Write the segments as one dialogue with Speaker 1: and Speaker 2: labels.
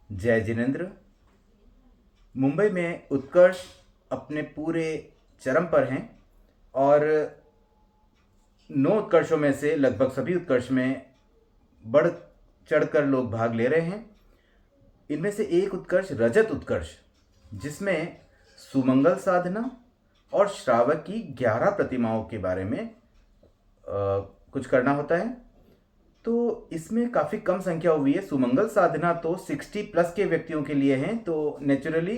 Speaker 1: जय जिनेन्द्र। मुंबई में उत्कर्ष अपने पूरे चरम पर हैं और 9 उत्कर्षों में से लगभग सभी उत्कर्ष में बढ़ चढ़कर लोग भाग ले रहे हैं। इनमें से एक उत्कर्ष रजत उत्कर्ष, जिसमें सुमंगल साधना और श्रावक की 11 प्रतिमाओं के बारे में कुछ करना होता है। तो इसमें काफ़ी कम संख्या हुई है। सुमंगल साधना तो 60+ के व्यक्तियों के लिए हैं, तो नेचुरली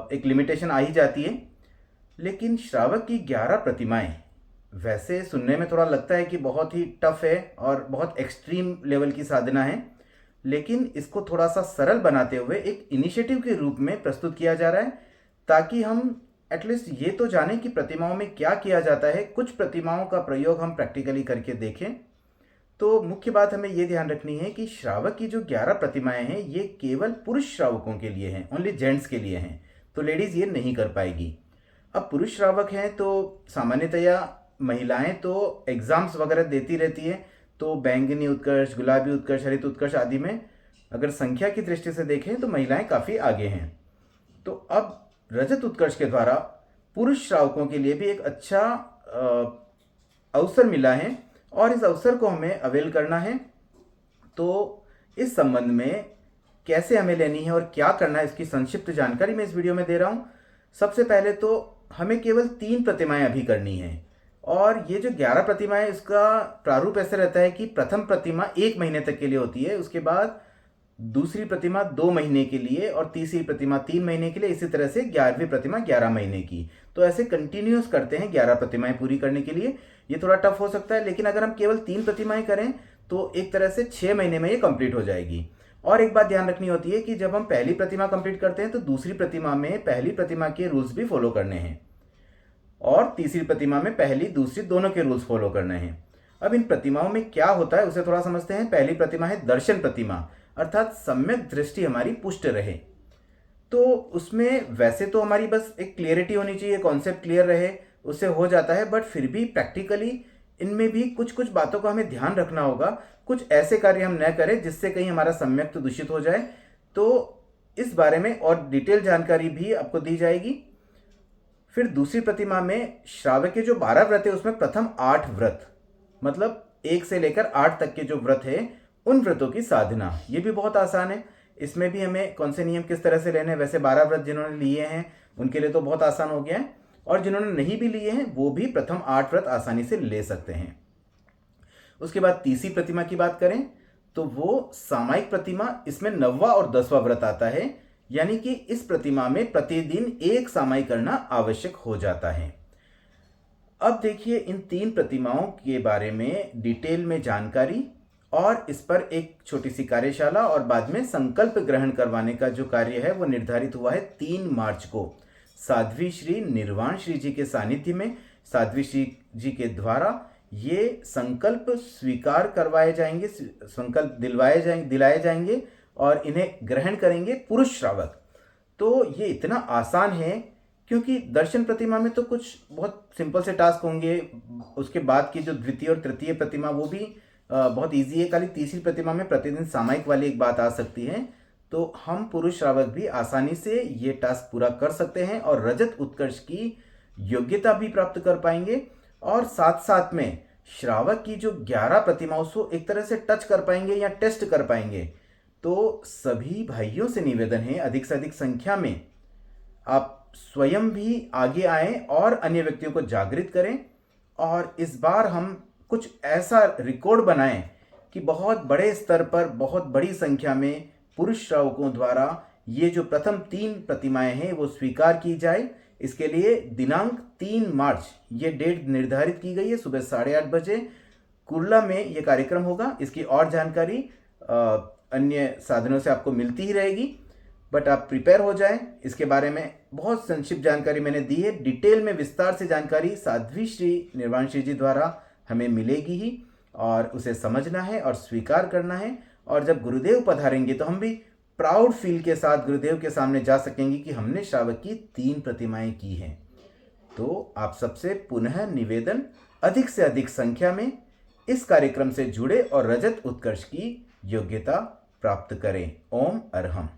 Speaker 1: एक लिमिटेशन आ ही जाती है। लेकिन श्रावक की 11 प्रतिमाएं वैसे सुनने में थोड़ा लगता है कि बहुत ही टफ है और बहुत एक्सट्रीम लेवल की साधना है, लेकिन इसको थोड़ा सा सरल बनाते हुए एक इनिशिएटिव के रूप में प्रस्तुत किया जा रहा है, ताकि हम एटलीस्ट ये तो जानें कि प्रतिमाओं में क्या किया जाता है। कुछ प्रतिमाओं का प्रयोग हम प्रैक्टिकली करके देखें। तो मुख्य बात हमें ये ध्यान रखनी है कि श्रावक की जो 11 प्रतिमाएं हैं ये केवल पुरुष श्रावकों के लिए हैं, ओनली जेंट्स के लिए हैं, तो लेडीज़ ये नहीं कर पाएगी। अब पुरुष श्रावक हैं तो सामान्यतया महिलाएं तो एग्ज़ाम्स वगैरह देती रहती हैं, तो बैंगनी उत्कर्ष, गुलाबी उत्कर्ष, हरित उत्कर्ष आदि में अगर संख्या की दृष्टि से देखें तो महिलाएं काफ़ी आगे हैं। तो अब रजत उत्कर्ष के द्वारा पुरुष श्रावकों के लिए भी एक अच्छा अवसर मिला है और इस अवसर को हमें अवेल करना है। तो इस संबंध में कैसे हमें लेनी है और क्या करना है, इसकी संक्षिप्त जानकारी मैं इस वीडियो में दे रहा हूँ। सबसे पहले तो हमें केवल 3 प्रतिमाएं अभी करनी है, और ये जो 11 प्रतिमाएं, इसका प्रारूप ऐसे रहता है कि प्रथम प्रतिमा 1 महीने तक के लिए होती है, उसके बाद दूसरी प्रतिमा 2 महीने के लिए और तीसरी प्रतिमा 3 महीने के लिए, इसी तरह से 11वीं प्रतिमा 11 महीने की। तो ऐसे कंटिन्यूस करते हैं 11 प्रतिमाएं पूरी करने के लिए। ये थोड़ा टफ हो सकता है, लेकिन अगर हम केवल 3 प्रतिमाएं करें तो एक तरह से 6 महीने में ये कंप्लीट हो जाएगी। और एक बात ध्यान रखनी होती है कि जब हम पहली प्रतिमा कंप्लीट करते हैं तो दूसरी प्रतिमा में पहली प्रतिमा के रूल्स भी फॉलो करने हैं, और तीसरी प्रतिमा में पहली दूसरी दोनों के रूल्स फॉलो करने हैं। अब इन प्रतिमाओं में क्या होता है उसे थोड़ा समझते हैं। पहली प्रतिमा है दर्शन प्रतिमा, अर्थात सम्यक दृष्टि हमारी पुष्ट रहे। तो उसमें वैसे तो हमारी बस एक क्लियरिटी होनी चाहिए, कॉन्सेप्ट क्लियर रहे, उससे हो जाता है, बट फिर भी प्रैक्टिकली इनमें भी कुछ कुछ बातों का हमें ध्यान रखना होगा। कुछ ऐसे कार्य हम न करें जिससे कहीं हमारा सम्यक तो दूषित हो जाए। तो इस बारे में और डिटेल जानकारी भी आपको दी जाएगी। फिर दूसरी प्रतिमा में श्रावक के जो 12 व्रत है उसमें प्रथम 8 व्रत, मतलब 1 से लेकर 8 तक के जो व्रत है उन व्रतों की साधना, ये भी बहुत आसान है। इसमें भी हमें कौन से नियम किस तरह से लेने हैं। वैसे 12 व्रत जिन्होंने लिए हैं उनके लिए तो बहुत आसान हो गया है, और जिन्होंने नहीं भी लिए हैं वो भी प्रथम 8 व्रत आसानी से ले सकते हैं। उसके बाद तीसरी प्रतिमा की बात करें तो वो सामायिक प्रतिमा, इसमें 9वां और 10वां व्रत आता है, यानी कि इस प्रतिमा में प्रतिदिन एक सामायिक करना आवश्यक हो जाता है। अब देखिए इन 3 प्रतिमाओं के बारे में डिटेल में जानकारी, और इस पर एक छोटी सी कार्यशाला और बाद में संकल्प ग्रहण करवाने का जो कार्य है वो निर्धारित हुआ है 3 मार्च को साध्वी श्री निर्वाण श्री जी के सानिध्य में। साध्वी श्री जी के द्वारा ये संकल्प स्वीकार करवाए जाएंगे, संकल्प दिलाए जाएंगे और इन्हें ग्रहण करेंगे पुरुष श्रावक। तो ये इतना आसान है क्योंकि दर्शन प्रतिमा में तो कुछ बहुत सिंपल से टास्क होंगे, उसके बाद की जो द्वितीय और तृतीय प्रतिमा वो भी बहुत इजी है। खाली तीसरी प्रतिमा में प्रतिदिन सामायिक वाली एक बात आ सकती है, तो हम पुरुष श्रावक भी आसानी से ये टास्क पूरा कर सकते हैं और रजत उत्कर्ष की योग्यता भी प्राप्त कर पाएंगे, और साथ साथ में श्रावक की जो 11 प्रतिमाओं को एक तरह से टच कर पाएंगे या टेस्ट कर पाएंगे। तो सभी भाइयों से निवेदन है अधिक से अधिक संख्या में आप स्वयं भी आगे आएं और अन्य व्यक्तियों को जागृत करें, और इस बार हम कुछ ऐसा रिकॉर्ड बनाएं कि बहुत बड़े स्तर पर बहुत बड़ी संख्या में पुरुष श्रावकों द्वारा ये जो प्रथम 3 प्रतिमाएं हैं वो स्वीकार की जाए। इसके लिए दिनांक 3 मार्च ये डेट निर्धारित की गई है। सुबह 8:30 बजे कुर्ला में ये कार्यक्रम होगा। इसकी और जानकारी अन्य साधनों से आपको मिलती ही रहेगी, बट आप प्रिपेयर हो जाएं। इसके बारे में बहुत संक्षिप्त जानकारी मैंने दी है, डिटेल में विस्तार से जानकारी साध्वी श्री निर्वाण श्री जी द्वारा हमें मिलेगी ही, और उसे समझना है और स्वीकार करना है। और जब गुरुदेव पधारेंगे तो हम भी प्राउड फील के साथ गुरुदेव के सामने जा सकेंगे कि हमने श्रावक की 3 प्रतिमाएं की हैं। तो आप सबसे पुनः निवेदन, अधिक से अधिक संख्या में इस कार्यक्रम से जुड़े और रजत उत्कर्ष की योग्यता प्राप्त करें। ओम अरहम।